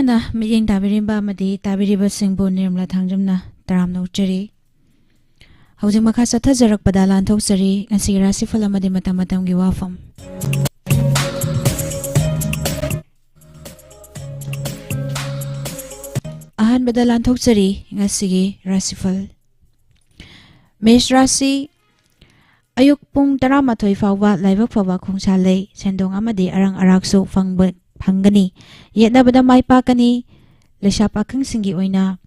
ꯍꯟꯅ ꯃꯤꯠꯌꯦꯡ ꯇꯥꯕꯤꯔꯤꯕ ꯑꯃꯗꯤ ꯇꯥꯕꯤꯔꯤꯕꯁꯤꯡꯕꯨ ꯅꯤꯔꯃꯂꯥ ꯊꯥꯡꯖꯝꯅ ꯇꯔꯥꯝꯅ ꯑꯣꯛꯆꯔꯤ꯫ ꯍꯧꯖꯤꯛ ꯃꯈꯥ ꯆꯠꯊꯖꯔꯛꯄꯗ ꯂꯥꯟꯊꯣꯛꯆꯔꯤ ꯉꯁꯤꯒꯤ ꯔꯥꯁꯤꯐꯜ ꯑꯃꯗꯤ ꯃꯇꯝ ꯃꯇꯝꯒꯤ ꯋꯥꯐꯝ꯫ ꯑꯍꯥꯟꯕꯗ ꯂꯥꯟꯊꯣꯛꯆꯔꯤ ꯉꯁꯤꯒꯤ ꯔꯥꯁꯤꯐꯜ꯫ ꯃꯦष ꯔꯥశꯤ ꯑꯌꯨꯛ ꯄꯨꯡ 12 ꯐꯥꯎꯕ ꯂꯥꯏꯕꯛ ꯐꯕ ꯈꯣꯡꯁꯥꯜ ꯂꯩ, ꯁꯦꯟꯗꯣꯡ ꯑꯃꯗꯤ ꯑꯔꯪ ꯑꯔꯥꯛꯁꯨ ꯐꯪꯒꯅꯤ, ꯌꯦꯠꯅꯕꯗ ꯃꯥꯏ ꯄꯥꯛꯀꯅꯤ, ꯂꯩꯁꯥ ꯄꯥꯈꯪꯁꯤꯡꯒꯤ ꯑꯣꯏꯅ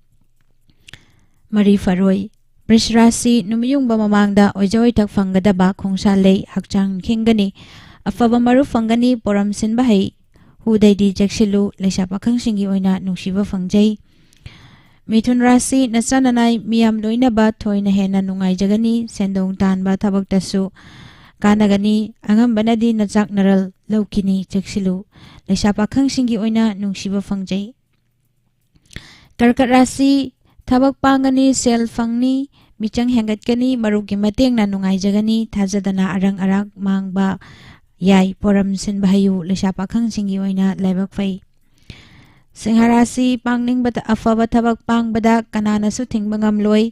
ꯃꯔꯤ ꯐꯔꯣꯏ꯫ ꯕ꯭ꯔꯤꯁ ꯔꯥశꯤ ꯅꯨꯃꯤꯠꯌꯨꯡꯕ ꯃꯃꯥꯡꯗ ꯑꯣꯏꯖ ꯑꯣꯏꯊꯛ ꯐꯪꯒꯗꯕ ꯈꯣꯡꯁꯥꯜ ꯂꯩ, ꯍꯛꯆꯥꯡ ꯈꯤꯡꯒꯅꯤ, ꯑꯐꯕ ꯃꯔꯨꯞ ꯐꯪꯒꯅꯤ, ꯄꯣꯔꯝ ꯁꯤꯟꯕ ꯍꯩ, ꯍꯨꯗꯩꯗꯤ ꯆꯦꯛꯁꯤꯜꯂꯨ, ꯂꯩꯁꯥ ꯄꯥꯈꯪꯁꯤꯡꯒꯤ ꯑꯣꯏꯅ ꯅꯨꯡꯁꯤꯕ ꯐꯪꯖꯩ꯫ ꯃꯤꯊꯨꯟ ꯔꯥశꯤ ꯅꯆꯥ ꯅꯅꯥꯏ ꯃꯤꯌꯥꯝ ꯂꯣꯏꯅꯕ ꯊꯣꯏꯅ ꯍꯦꯟꯅ ꯅꯨꯡꯉꯥꯏꯖꯒꯅꯤ, ꯁꯦꯟꯗꯣꯡ ꯇꯥꯟꯕ ꯊꯕꯛꯇꯁꯨ ꯀꯥꯟꯅꯒꯅꯤ, ꯑꯉꯝꯕꯅꯗꯤ ꯅꯆꯥꯛ ꯅꯔꯜ ꯂꯧꯈꯤꯅꯤ, ꯆꯦꯛꯁꯤꯜꯂꯨ, ꯂꯩꯁꯥ ꯄꯥꯈꯪꯁꯤꯡꯒꯤ ꯑꯣꯏꯅ ꯅꯨꯡꯁꯤꯕ ꯐꯪꯖꯩ꯫ ꯀꯔꯀꯠ ꯔꯥశꯤ ꯊꯕꯛ ꯄꯥꯡꯒꯅꯤ, ꯁꯦꯜ ꯐꯪꯅꯤ, ꯃꯤꯆꯪ ꯍꯦꯟꯒꯠꯀꯅꯤ, ꯃꯔꯨꯞꯀꯤ ꯃꯇꯦꯡꯅ ꯅꯨꯡꯉꯥꯏꯖꯒꯅꯤ, ꯊꯥꯖꯗꯅ ꯑꯔꯪ ꯑꯔꯥꯛ ꯃꯥꯡꯕ ꯌꯥꯏ, ꯄꯣꯔꯝ ꯁꯤꯟꯕ ꯍꯩꯌꯨ, ꯂꯩꯁꯥ ꯄꯥꯈꯪꯁꯤꯡꯒꯤ ꯑꯣꯏꯅ ꯂꯥꯏꯕꯛ ꯐꯩ꯫ ꯁꯤꯡꯍ ꯔꯥశꯤ ꯄꯥꯡꯅꯤꯡꯕ ꯑꯐꯕ ꯊꯕꯛ ꯄꯥꯡꯕꯗ ꯀꯅꯥꯅꯁꯨ ꯊꯤꯡꯕ ꯉꯝꯂꯣꯏ,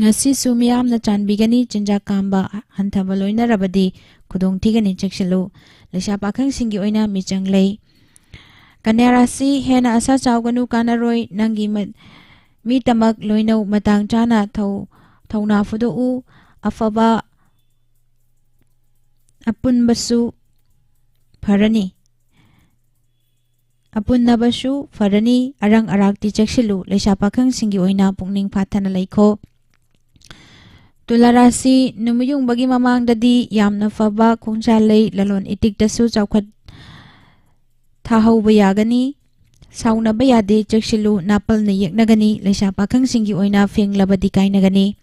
ꯉꯁꯤꯁꯨ ꯃꯤꯌꯥꯝꯅ ꯆꯥꯟꯕꯤꯒꯅꯤ, ꯆꯤꯟꯖꯥꯛ ꯀꯥꯝꯕ ꯍꯟꯊꯕ ꯂꯣꯏꯅꯔꯕꯗꯤ ꯈꯨꯗꯣꯡꯊꯤꯒꯅꯤ, ꯆꯦꯛꯁꯤꯜꯂꯨ, ꯂꯩꯁꯥ ꯄꯥꯈꯪꯁꯤꯡꯒꯤ ꯑꯣꯏꯅ ꯃꯤꯆꯪ ꯂꯩ꯫ ꯀꯟꯌꯥ ꯔꯥశꯤ ꯍꯦꯟꯅ ꯑꯁꯥ ꯆꯥꯎꯒꯅꯨ, ꯀꯥꯟꯅꯔꯣꯏ, ꯅꯪꯒꯤ ꯃꯤꯇꯃꯛ ꯂꯣꯏꯅꯧ, ꯃꯇꯥꯡ ꯆꯥꯅ ꯊꯧꯅꯥ ꯐꯨꯗꯣꯛꯎ, ꯑꯐꯕ ꯑꯄꯨꯟꯅꯕꯁꯨ ꯐꯔꯅꯤ, ꯑꯔꯪ ꯑꯔꯥꯛꯇꯤ ꯆꯦꯛꯁꯤꯜꯂꯨ, ꯂꯩꯁꯥ ꯄꯥꯈꯪꯁꯤꯡꯒꯤ ꯑꯣꯏꯅ ꯄꯨꯛꯅꯤꯡ ꯐꯥꯊꯅ ꯂꯩꯈꯣ꯫ ꯇꯨꯂꯥ ꯔꯥశꯤ ꯅꯨꯃꯤꯠꯌꯨꯡꯕꯒꯤ ꯃꯃꯥꯡꯗꯗꯤ ꯌꯥꯝꯅ ꯐꯕ ꯈꯣꯡꯁꯥꯜ ꯂꯩ, ꯂꯂꯣꯟ ꯏꯇꯤꯛꯇꯁꯨ ꯆꯥꯎꯈꯠ ꯊꯥꯍꯧꯕ ꯌꯥꯒꯅꯤ, ꯁꯥꯎꯅꯕ ꯌꯥꯗꯦ, ꯆꯦꯛꯁꯤꯜꯂꯨ, ꯅꯥꯄꯜꯅ ꯌꯦꯛꯅꯒꯅꯤ, ꯂꯩꯁꯥ ꯄꯥꯈꯪꯁꯤꯡꯒꯤ ꯑꯣꯏꯅ ꯐꯦꯡꯂꯕꯗꯤ ꯀꯥꯏꯅꯒꯅꯤ꯫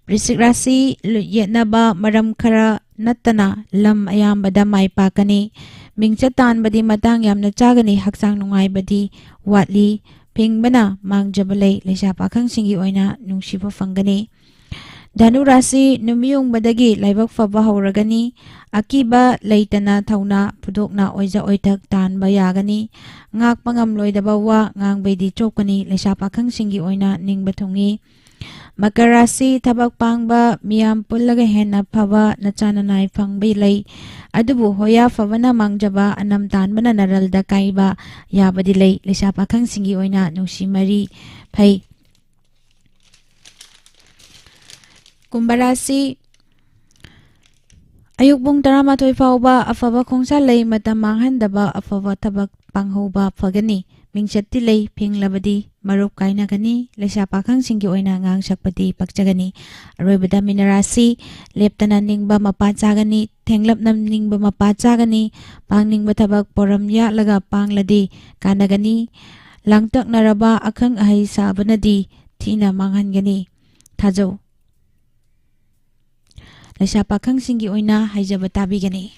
ꯕ꯭ꯔꯤꯁꯤꯛ ꯔꯥశꯤ ꯌꯦꯠꯅꯕ ꯃꯔꯝ ꯈꯔ ꯅꯠꯇꯅ ꯂꯝ ꯑꯌꯥꯝꯕꯗ ꯃꯥꯏ ꯄꯥꯛꯀꯅꯤ, ꯃꯤꯡꯆꯠ ꯇꯥꯟꯕꯗꯤ ꯃꯇꯥꯡ ꯌꯥꯝꯅ ꯆꯥꯒꯅꯤ, ꯍꯛꯆꯥꯡ ꯅꯨꯡꯉꯥꯏꯕꯗꯤ ꯋꯥꯠꯂꯤ, ꯐꯤꯡꯕꯅ ꯃꯥꯡꯖꯕ ꯂꯩ, ꯂꯩꯁꯥ ꯄꯥꯈꯪꯁꯤꯡꯒꯤ ꯑꯣꯏꯅ ꯅꯨꯡꯁꯤꯕ ꯐꯪꯒꯅꯤ꯫ ꯙꯅꯨ ꯔꯥశꯤ ꯅꯨꯃꯤꯠꯌꯨꯡꯕꯗꯒꯤ ꯂꯥꯏꯕꯛ ꯐꯕ ꯍꯧꯔꯒꯅꯤ, ꯑꯀꯤꯕ ꯂꯩꯇꯅ ꯊꯧꯅꯥ ꯐꯨꯗꯣꯛꯅ ꯑꯣꯏꯖ ꯑꯣꯏꯊꯛ ꯇꯥꯟꯕ ꯌꯥꯒꯅꯤ, ꯉꯥꯛꯄ ꯉꯝꯂꯣꯏꯗꯕ ꯋꯥ ꯉꯥꯡꯕꯩꯗꯤ ꯆꯣꯞꯀꯅꯤ, ꯂꯩꯁꯥ ꯄꯥꯈꯪꯁꯤꯡꯒꯤ ꯑꯣꯏꯅ ꯅꯤꯡꯕ ꯊꯨꯡꯏ꯫ ꯃꯀꯔ ꯔꯥశꯤ ꯊꯕꯛ ꯄꯥꯡꯕ ꯃꯤꯌꯥꯝ ꯄꯨꯜꯂꯒ ꯍꯦꯟꯅ ꯐꯕ ꯅꯆꯥ ꯅꯅꯥꯏ ꯐꯪꯕ ꯂꯩ, ꯑꯗꯨꯕꯨ ꯍꯣꯌꯥ ꯐꯕꯅ ꯃꯥꯡꯖꯕ, ꯑꯅꯝ ꯇꯥꯟꯕꯅ ꯅꯔꯜꯗ ꯀꯥꯏꯕ ꯌꯥꯕꯗꯤ ꯂꯩ, ꯂꯩꯁꯥ ꯄꯥꯈꯪꯁꯤꯡꯒꯤ ꯑꯣꯏꯅ ꯅꯨꯡꯁꯤ ꯃꯔꯤ ꯐꯩ꯫ ꯀꯨꯝꯚ ꯔꯥశꯤ ꯑꯌꯨꯛ ꯄꯨꯡ 11 ꯐꯥꯎꯕ ꯑꯐꯕ ꯈꯣꯡꯁꯥꯜ ꯂꯩ, ꯃꯇꯝ ꯃꯥꯡꯍꯟꯗꯕ ꯑꯐꯕ ꯊꯕꯛ ꯄꯥꯡꯍꯧꯕ ꯐꯒꯅꯤ, ꯃꯤꯡꯆꯠꯇꯤ ꯂꯩ, ꯐꯤꯡꯂꯕꯗꯤ ꯃꯔꯨꯞ ꯀꯥꯏꯅꯒꯅꯤ, ꯂꯩꯁꯥ ꯄꯥꯈꯪꯁꯤꯡꯒꯤ ꯑꯣꯏꯅ ꯉꯥꯡ ꯁꯛꯄꯗꯤ ꯄꯛꯆꯒꯅꯤ꯫ ꯑꯔꯣꯏꯕꯗ ꯃꯤꯅ ꯔꯥశꯤ ꯂꯦꯞꯇꯅ ꯅꯤꯡꯕ ꯃꯄꯥ ꯆꯥꯒꯅꯤ, ꯊꯦꯡꯂꯞꯅ ꯅꯤꯡꯕ ꯃꯄꯥ ꯆꯥꯒꯅꯤ, ꯄꯥꯡꯅꯤꯡꯕ ꯊꯕꯛ ꯄꯣꯔꯝ ꯌꯥꯠꯂꯒ ꯄꯥꯡꯂꯗꯤ ꯀꯥꯟꯅꯒꯅꯤ, ꯂꯥꯡꯇꯛꯅꯔꯕ ꯑꯈꯪ ꯑꯍꯩ ꯁꯥꯕꯅꯗꯤ ꯊꯤꯅ ꯃꯥꯡꯍꯟꯒꯅꯤ, ꯊꯥꯖꯧ, ꯂꯩꯁꯥ ꯄꯥꯈꯪꯁꯤꯡꯒꯤ ꯑꯣꯏꯅ ꯍꯥꯏꯖꯕ ꯇꯥꯕꯤꯒꯅꯤ꯫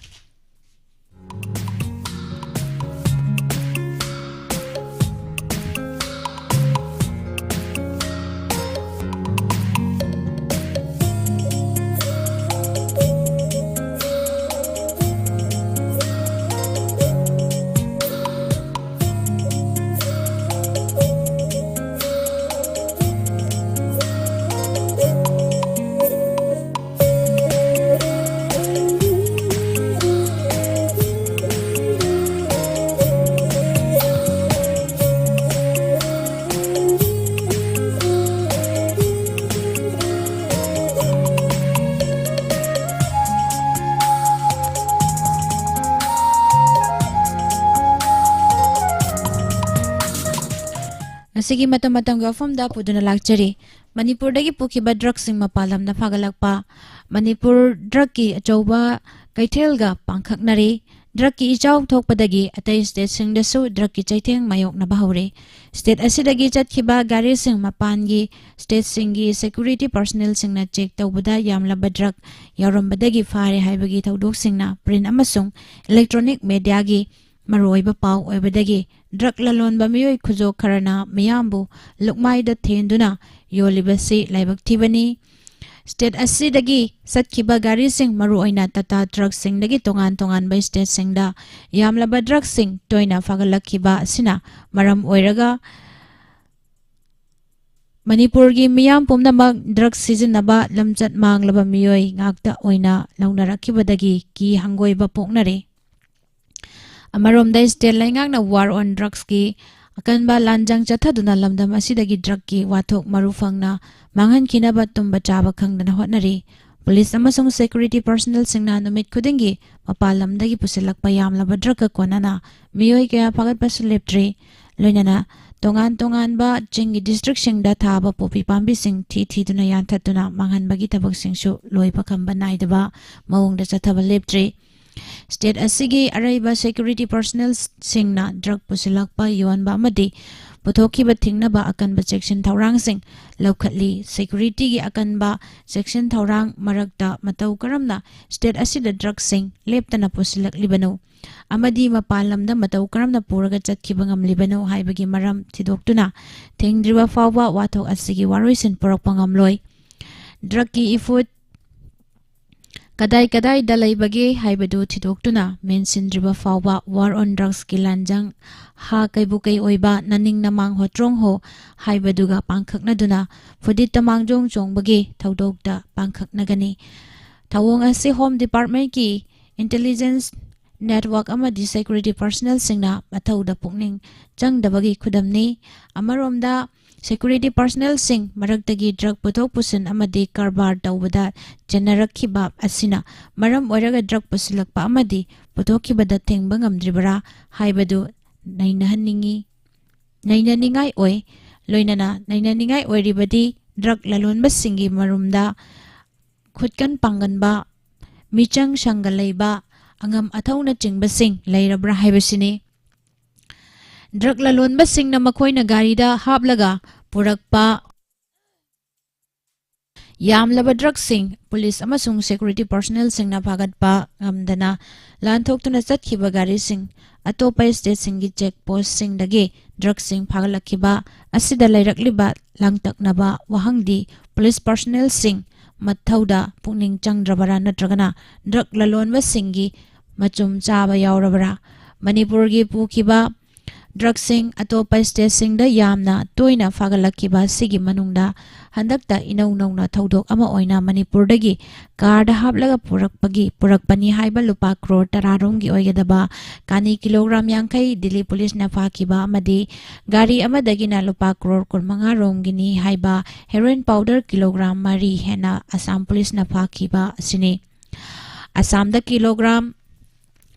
ꯉꯁꯤꯒꯤ ꯃꯇꯝ ꯃꯇꯝꯒꯤ ꯋꯥꯐꯝꯗ ꯄꯨꯗꯨꯅ ꯂꯥꯛꯆꯔꯤ꯫ ꯃꯅꯤꯄꯨꯔꯗꯒꯤ ꯄꯨꯈꯤꯕ ꯗ꯭ꯔꯒꯁꯤꯡ ꯃꯄꯥꯟ ꯂꯝꯗ ꯐꯥꯒꯠꯂꯛꯄ, ꯃꯅꯤꯄꯨꯔ ꯗ꯭ꯔꯒꯀꯤ ꯑꯆꯧꯕ ꯀꯩꯊꯦꯜꯒ ꯄꯥꯡꯈꯛꯅꯔꯤ, ꯗ꯭ꯔꯒꯀꯤ ꯏꯆꯥꯎ ꯊꯣꯛꯄꯗꯒꯤ ꯑꯇꯩ ꯁ꯭ꯇꯦꯠꯁꯤꯡꯗꯁꯨ ꯗ꯭ꯔꯒꯀꯤ ꯆꯩꯊꯦꯡ ꯃꯥꯌꯣꯛꯅꯕ ꯍꯧꯔꯦ꯫ ꯁ꯭ꯇꯦꯠ ꯑꯁꯤꯗꯒꯤ ꯆꯠꯈꯤꯕ ꯒꯥꯔꯤꯁꯤꯡ ꯃꯄꯥꯟꯒꯤ ꯁ꯭ꯇꯦꯠꯁꯤꯡꯒꯤ ꯁꯦꯀ꯭ꯌꯨꯔꯤꯇꯤ ꯄꯔꯁꯣꯅꯦꯜꯁꯤꯡꯅ ꯆꯦꯛ ꯇꯧꯕꯗ ꯌꯥꯝꯂꯕ ꯗ꯭ꯔꯒ ꯌꯥꯎꯔꯝꯕꯗꯒꯤ ꯐꯥꯔꯦ ꯍꯥꯏꯕꯒꯤ ꯊꯧꯗꯣꯛꯁꯤꯡꯅ ꯄ꯭ꯔꯤꯟꯠ ꯑꯃꯁꯨꯡ ꯏꯂꯦꯛꯇ꯭ꯔꯣꯅꯤꯛ ꯃꯦꯗꯤꯌꯥꯒꯤ ꯃꯔꯨꯑꯣꯏꯕ ꯄꯥꯎ ꯑꯣꯏꯕꯗꯒꯤ ꯗ꯭ꯔꯒ ꯂꯂꯣꯟꯕ ꯃꯤꯑꯣꯏ ꯈꯨꯖꯣꯛ ꯈꯔꯅ ꯃꯤꯌꯥꯝꯕꯨ ꯂꯨꯛꯃꯥꯏꯗ ꯊꯦꯟꯗꯨꯅ ꯌꯣꯜꯂꯤꯕꯁꯤ ꯂꯥꯏꯕꯛ ꯊꯤꯕꯅꯤ꯫ State asidagi satkiba gari sing maru oina tata truck sing dagi tongan by state sing da yamlaba drug sing toina fagalakiba sina maram oiraga Manipur gi miyam pumnamak drug season naba lamchat manglaba miyoi ngakta oina launarakibadagi ki hangoiba poknare. Amarom da state laingak na war on drugs ki akanba lanjang chathaduna lamdam asidagi drug ki wathok marufangna manghan kinaba tumba chaba khangdana hotnari. Police amasung security personnel singna numit khudingi mapalamdagi pusilakpa yamlaba drug ka konana miyoi kaya pagatpa leptre loinana tongan ba chingi district singda thaba popi pambi sing thi duna yan thatuna manghan bagi tabak singsu loi pakamba naidaba mawung da chathaba leptre. State asigi araiba security personnel singna drug pusilakpa yuanba amadi puthokiba thingnaba akanba section thaurang sing laukhatli security gi akanba section thaurang marakta matau karamna state asida drug sing leptana pusilaklibano amadi mapalamda matau karamna puraga chatkiba ngamlibano haibagi maram thidoktuna thengdriba fawba wathok asigi waroisin porakpa ngamloi. Drug ki ifut kadai dalai bagi haibadu thidoktuna mensindriba fawba war on drugs ki lanjang ha kaibu kai oiba naning namang hotrong ho haibaduga pangkhakna duna fudit tamang jong bagi thaudokta pangkhakna gani. Thawong asi home department ki intelligence network amadi security personnel singna mathauda pukning changdabagi khudamni. Amaromda security personnel sing maraktagi drug puthok pusin amadi karbar tawbada generakhiba asina maram oiraga drug pusilakpa amadi puthokibada thengba ngamdribara haibadu nainaningai oi loinana nainaningai oiribadi drug lalonba singi marumda khutkan panganba michang shangalaiba angam athauna chingba sing lairabra haibasini. Drug lalonba singna makoina garida haplaga purakpa yamlaba drug sing police amasung security personnel singna phagatpa ngamdana lanthokhtuna chatkhiba gari sing atopa state singi check post sing dagi drug sing phagalakhiba asida lairakliba langtaknaba wahangdi police personnel sing mathauda pukning changdrabara natragana drug lalonba singi machum chaba yaurabara. Manipur gi pukiba drug sing atopa state sing da yamna toina fagalakiba sigi manungda handakta inaunawna thaudok ama oina Manipur dagi card haplaga purakpani haiba lupa crore tararong gi oigadaba kani kilogram yangkai Delhi police na fakiba amadi gari amadagi na lupa crore kurmanga rongini haiba heroin powder kilogram mari hena Assam police na fakiba sini.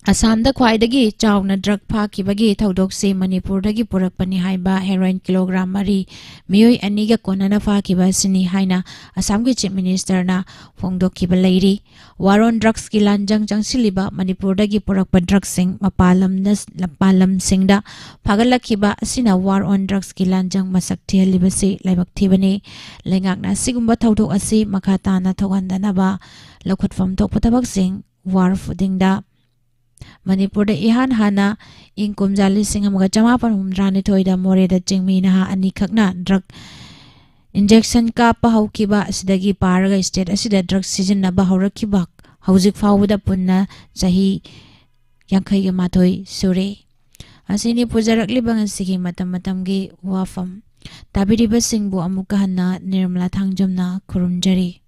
Assamda khwaidagi chawna drug phakibagi thaudokse Manipur dagi purakpani haiba heroin kilogram mari miyoi aniga konana fakiba sini haina Assam gi chief minister na phongdokkiba leiri. War on drugs ki lanjang changsiliba Manipur dagi purakpa drug sing mapalam singda phagalakhiba asina war on drugs ki lanjang masak thialibasi laibak thibani. Lengakna sigumba thaudok asi makhatana thogandanaba lokhatfam thokpa tabak sing war fudingda Manipur da ihan hana ing kumjali singamga chamapan humdrani thoida more da chingmi na ani khakna drug injection ka pahaukiba asidagi paraga state asida drug season na bahaurakhiba hauzik fawda punna chahi yankhai ga mathoi sure asini pujarakli bang sigi matam gi wafam tabiriba singbu amuka hanna nirmala thangjamna khurumjari.